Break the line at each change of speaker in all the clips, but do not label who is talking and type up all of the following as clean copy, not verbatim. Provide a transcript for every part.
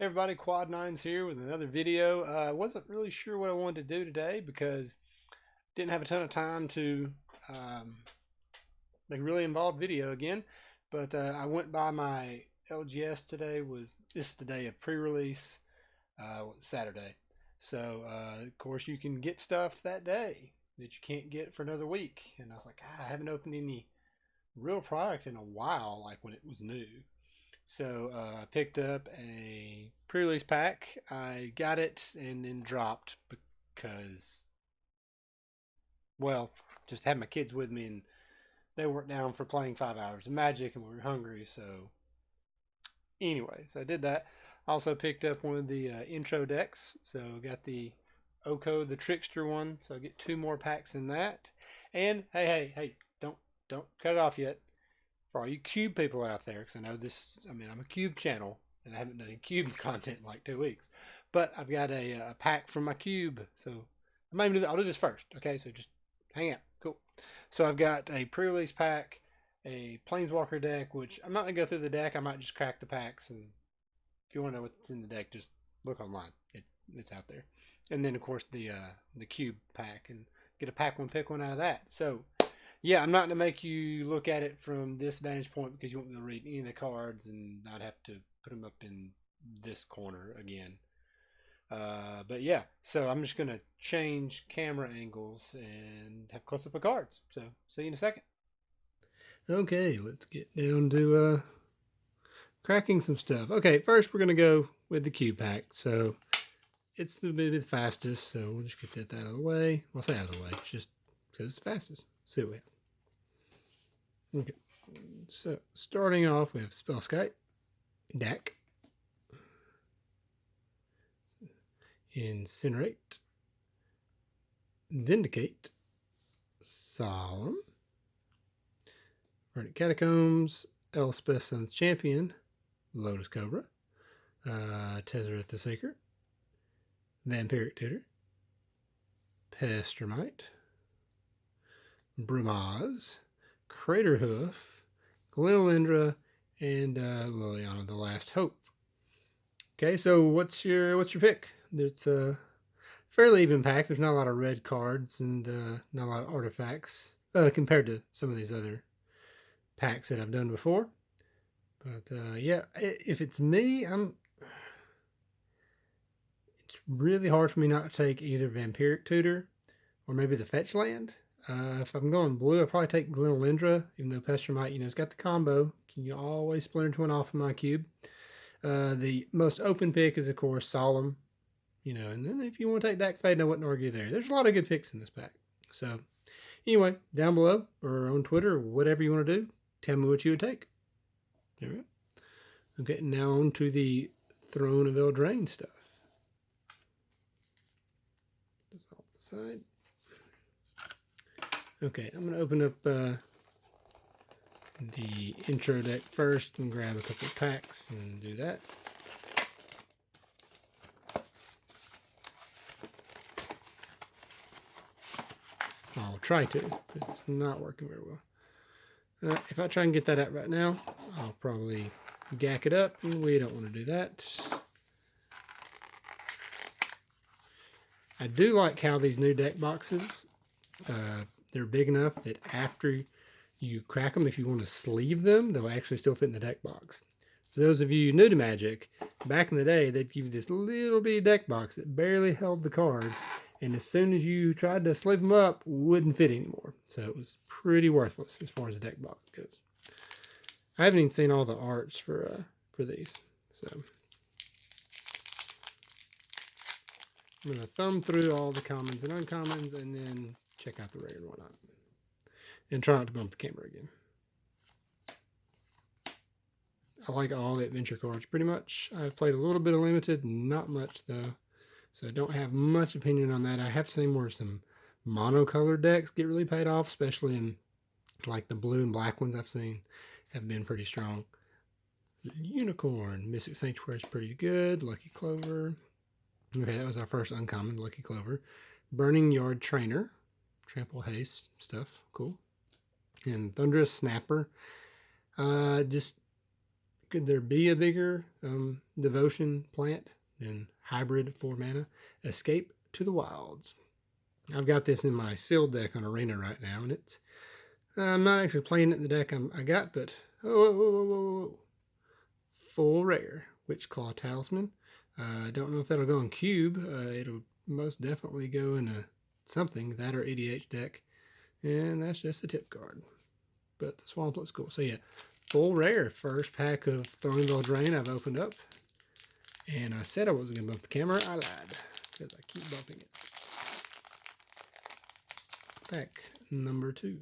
Hey everybody, Quad Nines here with another video. I wasn't really sure what I wanted to do today because didn't have a ton of time to make a really involved video again. But I went by my LGS today. This is the day of pre-release, Saturday. So of course you can get stuff that day that you can't get for another week. And I was like, I haven't opened any real product in a while, like when it was new. So I picked up a pre-release pack. I got it and then dropped because, well, just had my kids with me and they weren't down for playing 5 hours of Magic and we were hungry. So anyway, so I did that. I also picked up one of the intro decks. So I got the Oko, the Trickster one. So I get 2 more packs in that. And hey, don't cut it off yet. For all you cube people out there, because I know I'm a cube channel and I haven't done any cube content in like 2 weeks, but I've got a pack from my cube, so I might even do that. I'll do this first, okay? So just hang out, cool. So I've got a pre-release pack, a Planeswalker deck, which I'm not gonna go through the deck. I might just crack the packs, and if you want to know what's in the deck, just look online. It's out there. And then of course the cube pack, and get a pack one, pick one out of that. So yeah, I'm not going to make you look at it from this vantage point because you won't be able to read any of the cards and not have to put them up in this corner again. But yeah, so I'm just going to change camera angles and have close up of cards. So see you in a second. Okay, let's get down to cracking some stuff. Okay, first we're going to go with the cube pack. So it's the bit fastest, so we'll just get that out of the way. Well, say out of the way, just because it's fastest. See what we have. Okay, so starting off, we have Spellskite, Deck, Incinerate, Vindicate, Solemn, Verdant Catacombs, Elspeth Sun's Champion, Lotus Cobra, Tezzeret the Seeker, Vampiric Tutor, Pestermite, Brumaz, Craterhoof, Glenolindra, and Liliana the Last Hope. Okay, so what's your pick? It's a fairly even pack. There's not a lot of red cards and not a lot of artifacts compared to some of these other packs that I've done before. But yeah, if it's me, it's really hard for me not to take either Vampiric Tutor or maybe the Fetch Land. If I'm going blue, I'll probably take Glenolindra, even though Pestermite, it's got the combo. You always splinter one off of my cube. The most open pick is, of course, Solemn. And then if you want to take Dak Fade, I wouldn't argue there. There's a lot of good picks in this pack. So, anyway, down below or on Twitter or whatever you want to do, tell me what you would take. All right. Okay, now on to the Throne of Eldraine stuff. Just off the side. Okay, I'm going to open up the intro deck first and grab a couple of packs and do that. I'll try to, because it's not working very well. If I try and get that out right now, I'll probably gack it up, and we don't want to do that. I do like how these new deck boxes, they're big enough that after you crack them, if you want to sleeve them, they'll actually still fit in the deck box. For those of you new to Magic, back in the day, they'd give you this little bitty deck box that barely held the cards, and as soon as you tried to sleeve them up, wouldn't fit anymore. So it was pretty worthless as far as the deck box goes. I haven't even seen all the arts for these, so I'm going to thumb through all the commons and uncommons and then check out the rare and whatnot. And try not to bump the camera again. I like all the adventure cards pretty much. I've played a little bit of limited, not much though. So I don't have much opinion on that. I have seen where some monocolored decks get really paid off, especially in like the blue and black ones I've seen have been pretty strong. Unicorn, Mystic Sanctuary is pretty good. Lucky Clover. Okay, that was our first uncommon, Lucky Clover. Burning Yard Trainer. Trample Haste stuff, cool. And Thunderous Snapper. Just Could there be a bigger devotion plant than hybrid 4 mana? Escape to the Wilds. I've got this in my sealed deck on Arena right now, and it's I'm not actually playing it in the deck I got, but full rare Witchclaw Talisman. I don't know if that'll go in cube. It'll most definitely go in a something, that or EDH deck, and that's just a tip card. But the swamp looks cool. So yeah, full rare, first pack of Throne of Eldraine I've opened up, and I said I wasn't gonna bump the camera. I lied because I keep bumping it. Pack number 2.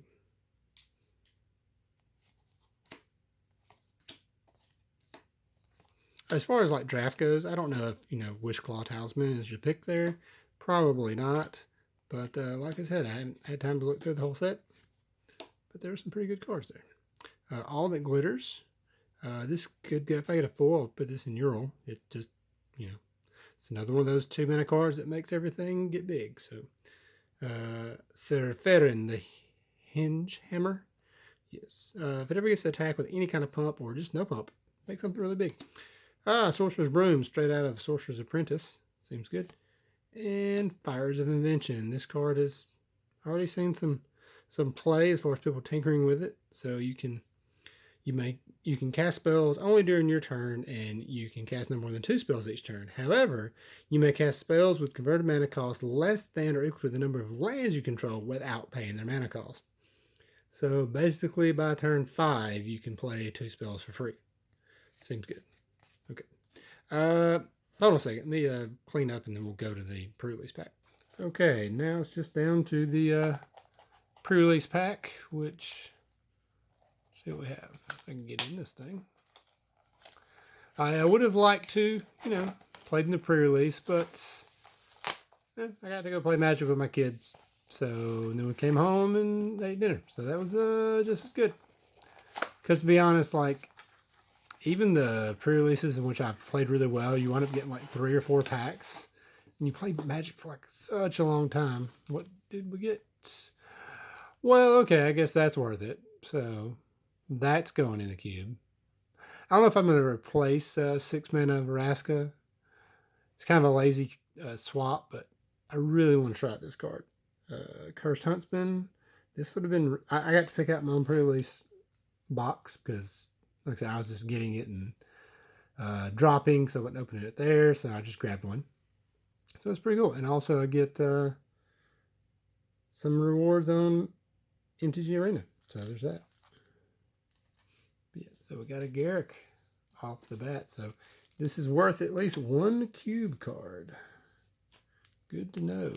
As far as like draft goes, I don't know if, Witchclaw Talisman is your pick there. Probably not. But like I said, I haven't had time to look through the whole set. But there are some pretty good cards there. All That Glitters. This could go, if I get a 4, I'll put this in Ural. It just, it's another one of those 2 mana cards that makes everything get big. So, Sir Ferrin, the Hinge Hammer. Yes. If it ever gets to attack with any kind of pump or just no pump, make something really big. Sorcerer's Broom, straight out of Sorcerer's Apprentice. Seems good. And Fires of Invention. This card has already seen some play as far as people tinkering with it. So you can cast spells only during your turn, and you can cast no more than 2 spells each turn. However, you may cast spells with converted mana cost less than or equal to the number of lands you control without paying their mana cost. So basically, by turn 5, you can play 2 spells for free. Seems good. Okay. Hold on a second. Let me clean up, and then we'll go to the pre-release pack. Okay, now it's just down to the pre-release pack, which, let's see what we have. If I can get in this thing. I would have liked to, played in the pre-release, but I got to go play Magic with my kids. So then we came home and ate dinner. So that was just as good. Because to be honest, even the pre-releases in which I've played really well, you wind up getting 3 or 4 packs. And you play Magic for such a long time. What did we get? Well, okay, I guess that's worth it. So that's going in the cube. I don't know if I'm going to replace 6 mana Vraska. It's kind of a lazy swap, but I really want to try out this card. Cursed Huntsman. This would have been... I got to pick out my own pre-release box because, like I said, I was just getting it and dropping, so I wasn't opening it there, so I just grabbed one. So it's pretty cool. And also I get some rewards on MTG Arena. So there's that. Yeah, so we got a Garrick off the bat. So this is worth at least 1 cube card. Good to know.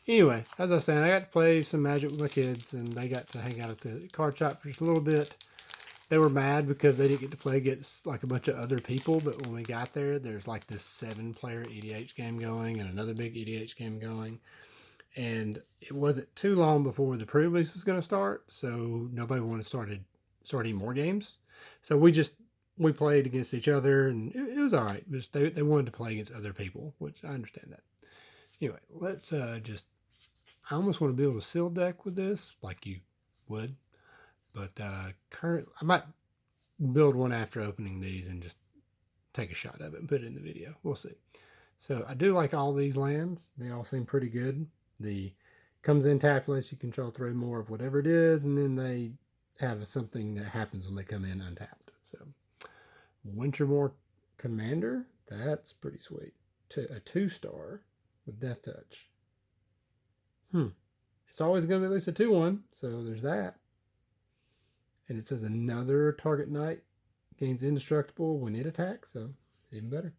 Anyway, as I was saying, I got to play some Magic with my kids, and they got to hang out at the card shop for just a little bit. They were mad because they didn't get to play against a bunch of other people, but when we got there, there's this 7-player EDH game going and another big EDH game going. And it wasn't too long before the pre-release was going to start, so nobody wanted to start any more games. So we played against each other, and it was all right. Just they wanted to play against other people, which I understand that. Anyway, let's I almost want to build a seal deck with this, like you would. But I might build one after opening these and just take a shot of it and put it in the video. We'll see. So I do like all these lands. They all seem pretty good. The comes in tapped unless you control 3 more of whatever it is, and then they have something that happens when they come in untapped. So Wintermoor Commander, that's pretty sweet. A 2-star with Death Touch. It's always going to be at least a 2/1, so there's that. And it says another target knight gains indestructible when it attacks, so even better.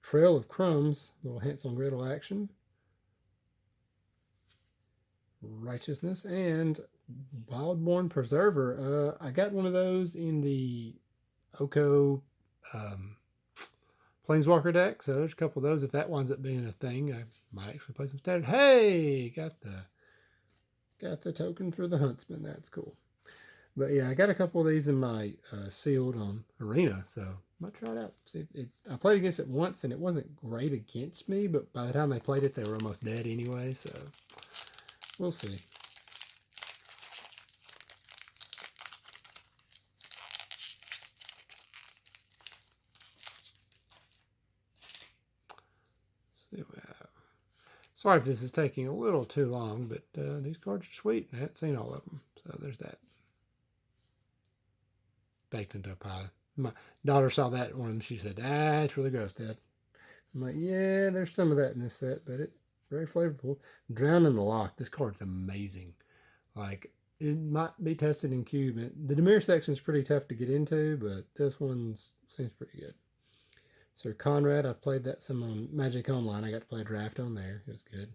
Trail of Crumbs, little Hansel and Gretel action. Righteousness and Wildborn Preserver. I got one of those in the Oko Planeswalker deck, so there's a couple of those. If that winds up being a thing, I might actually play some standard. Hey, got the token for the Huntsman. That's cool. But yeah, I got a couple of these in my sealed on Arena, so I might try it out. See I played against it once, and it wasn't great against me, but by the time they played it, they were almost dead anyway, so we'll see. Sorry if this is taking a little too long, but these cards are sweet. I haven't seen all of them, so there's that. Baked into a pie. My daughter saw that one and she said, "Ah, it's really gross, Dad." I'm like, yeah, there's some of that in this set, but it's very flavorful. Drown in the Loch. This card's amazing. Like, it might be tested in cube. The Dimir section is pretty tough to get into, but this one seems pretty good. Sir Conrad, I've played that some on Magic Online. I got to play a draft on there. It was good.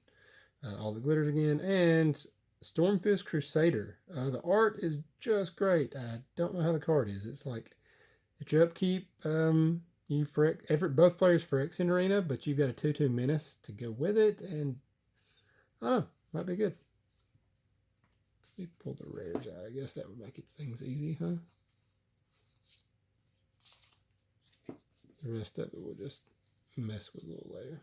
All the glitters again. And Stormfist Crusader. The art is just great. I don't know how the card is. It's like, it's your upkeep. You both players for X in Arena, but you've got a 2/2 menace to go with it. And, I don't know, might be good. Let me pull the rares out. I guess that would make things easy, huh? The rest of it we'll just mess with a little later.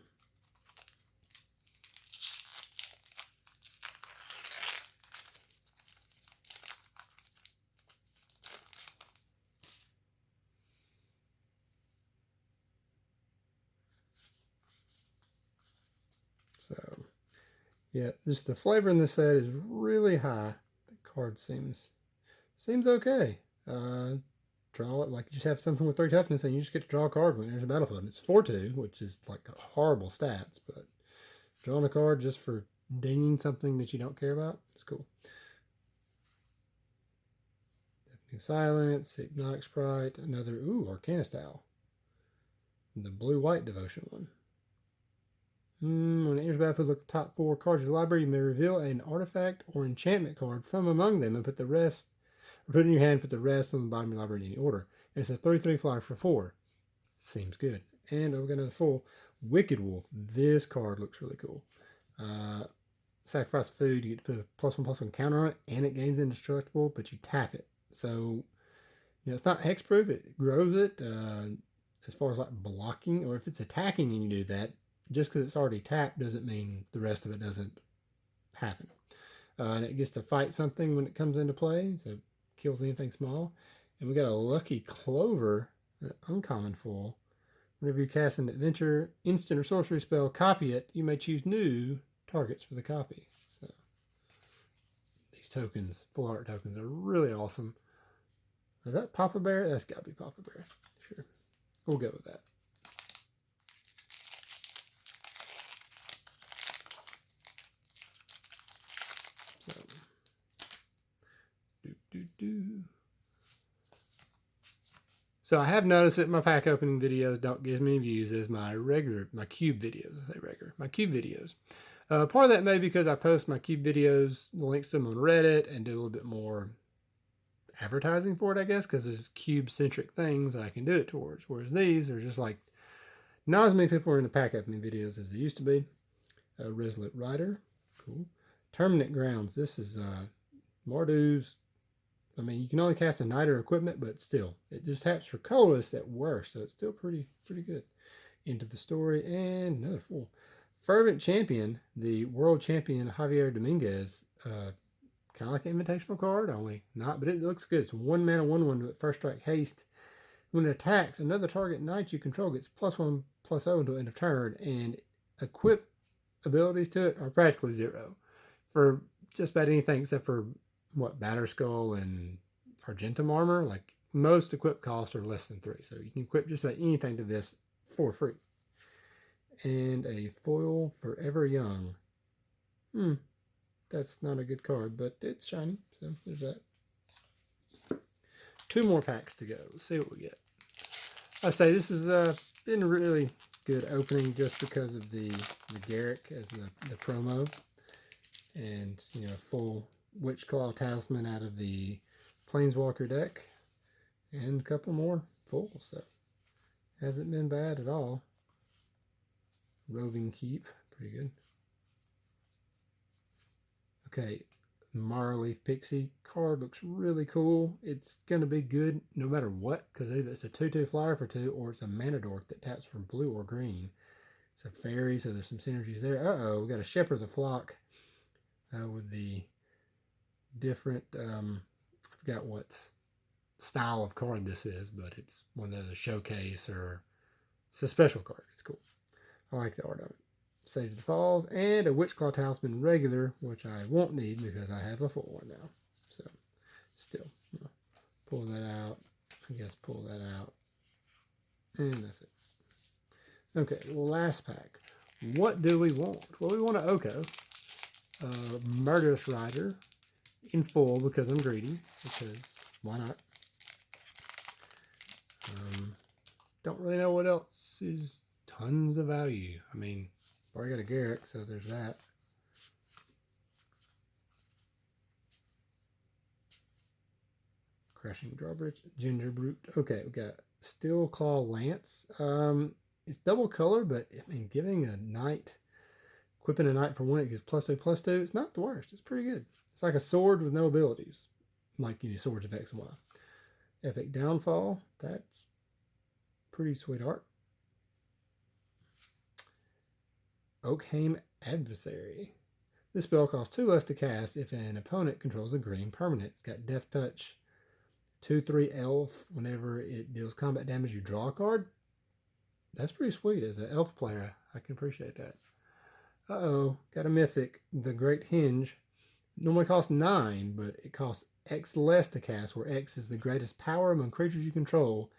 So, yeah, just the flavor in this set is really high. The card seems okay. Draw it like you just have something with 3 toughness and you just get to draw a card when there's a battlefield. It's 4/2, which is like horrible stats, but drawing a card just for dinging something that you don't care about is cool. Deafening Silence, Hypnotic Sprite, another, Arcana Style. The blue-white devotion one. When it enters the battlefield, look at the top 4 cards of the library. You may reveal an artifact or enchantment card from among them and put the rest, or put it in your hand, put the rest on the bottom of the library in any order. And it's a 3/3 flyer for 4. Seems good. And we've got another full Wicked Wolf. This card looks really cool. Sacrifice food, you get to put a +1/+1 counter on it, and it gains indestructible, but you tap it. So, it's not hexproof. It grows it. As far as like blocking, or if it's attacking and you do that, just because it's already tapped doesn't mean the rest of it doesn't happen. And it gets to fight something when it comes into play, so it kills anything small. And we got a Lucky Clover, an uncommon foil. Whenever you cast an adventure, instant, or sorcery spell, copy it, you may choose new targets for the copy. So these tokens, full art tokens, are really awesome. Is that Papa Bear? That's got to be Papa Bear. Sure. We'll go with that. So I have noticed that my pack opening videos don't give me views as my cube videos. My cube videos. Part of that may be because I post my cube videos, links to them on Reddit, and do a little bit more advertising for it, I guess, because there's cube-centric things that I can do it towards. Whereas these are just like, not as many people are in the pack opening videos as there used to be. Resolute Rider, cool. Terminate Grounds. This is Marduk's. I mean, you can only cast a knight or equipment, but still, it just taps for colorless at worst, so it's still pretty good. Into the Story, and another full. Fervent Champion, the world champion Javier Dominguez, kind of like an invitational card, only not, but it looks good. It's 1 mana, 1/1 with first strike haste. When it attacks, another target knight you control gets +1/+0 until end of turn, and equip abilities to it are practically 0 for just about anything except for Batterskull and Argentum armor. Like, most equip costs are less than 3, so you can equip just about anything to this for free. And a foil Forever Young. That's not a good card, but it's shiny, so there's that. 2 more packs to go. Let's see what we get. I say this has been a really good opening just because of the Garrick as the promo, and full Witchclaw Talisman out of the Planeswalker deck, and a couple more full, so hasn't been bad at all. Roving Keep, pretty good. Okay, Marleaf Pixie card looks really cool. It's going to be good no matter what, because either it's a 2/2 flyer for 2, or it's a mana dork that taps for blue or green. It's a fairy, so there's some synergies there. We got a Shepherd of the Flock with the different, I forgot what style of card this is, but it's one of the showcase, or it's a special card. It's cool. I like the art of it.
Sage of the Falls, and a Witchclaw Talisman regular, which I won't need because I have a full one now. So, still, pull that out. I guess pull that out. And that's it. Okay, last pack. What do we want? Well, we want an Oko. Murderous Rider in full because I'm greedy. Because why not? Don't really know what else is tons of value. I mean, I've already got a Garruk, so there's that. Crushing Drawbridge, Ginger Brute. Okay, we got Steel Claw Lance. It's double color, but I mean, giving a knight, equipping a knight for one, it gives +2/+2. It's not the worst. It's pretty good. It's like a sword with no abilities, like swords of X and Y. Epic Downfall. That's pretty sweet art. Oakham Adversary. This spell costs 2 less to cast if an opponent controls a green permanent. It's got Death Touch, 2/3 elf. Whenever it deals combat damage, you draw a card. That's pretty sweet. As an elf player, I can appreciate that. Uh-oh, got a mythic, the Great Hinge. Normally costs 9, but it costs X less to cast, where X is the greatest power among creatures you control.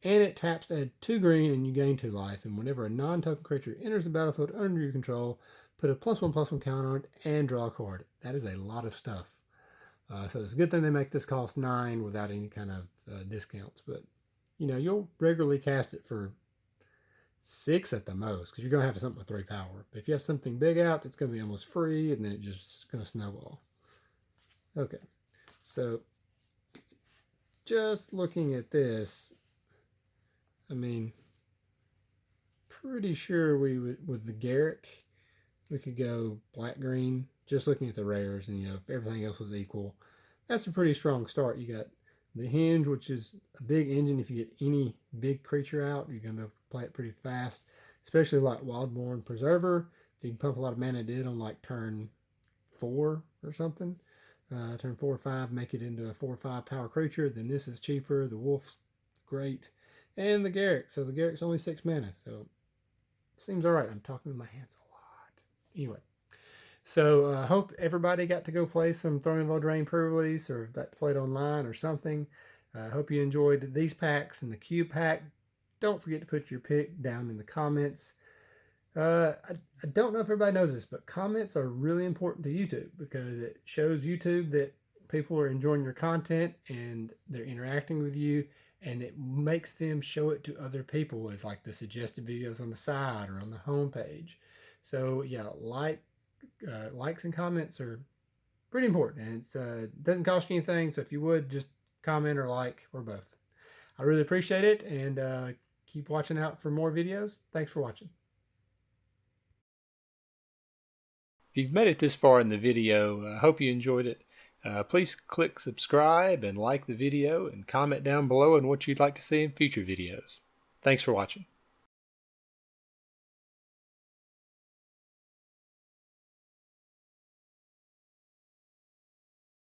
And it taps to add 2 green and you gain 2 life. And whenever a non-token creature enters the battlefield under your control, put a +1/+1 counter on it and draw a card. That is a lot of stuff. So it's a good thing they make this cost 9 without any kind of discounts. But, you'll regularly cast it for 6 at the most, because you're going to have something with 3 power. But if you have something big out, it's going to be almost free, and then it's just going to snowball. Okay, so just looking at this, I mean, pretty sure we would, with the Garruk, we could go black-green, just looking at the rares, and if everything else was equal. That's a pretty strong start. You got the Hinge, which is a big engine. If you get any big creature out, you're going to be able to play it pretty fast, especially like Wildborn Preserver. If you can pump a lot of mana dead on like turn 4 or something, turn 4 or 5, make it into a 4/5 power creature, then this is cheaper. The Wolf's great. And the Garruk. So the Garruk's only 6 mana, so it seems all right. I'm talking with my hands a lot. Anyway, so I hope everybody got to go play some Throne of Eldraine Prerelease, or got to play it online or something. I hope you enjoyed these packs and the cube pack. Don't forget to put your pick down in the comments. I don't know if everybody knows this, but comments are really important to YouTube, because it shows YouTube that people are enjoying your content and they're interacting with you, and it makes them show it to other people as like the suggested videos on the side or on the home page. So yeah, likes and comments are pretty important, and it doesn't cost you anything. So if you would just comment or like, or both, I really appreciate it, and keep watching out for more videos. Thanks for watching.
If you've made it this far in the video, I hope you enjoyed it. Please click subscribe and like the video, and comment down below on what you'd like to see in future videos. Thanks for watching.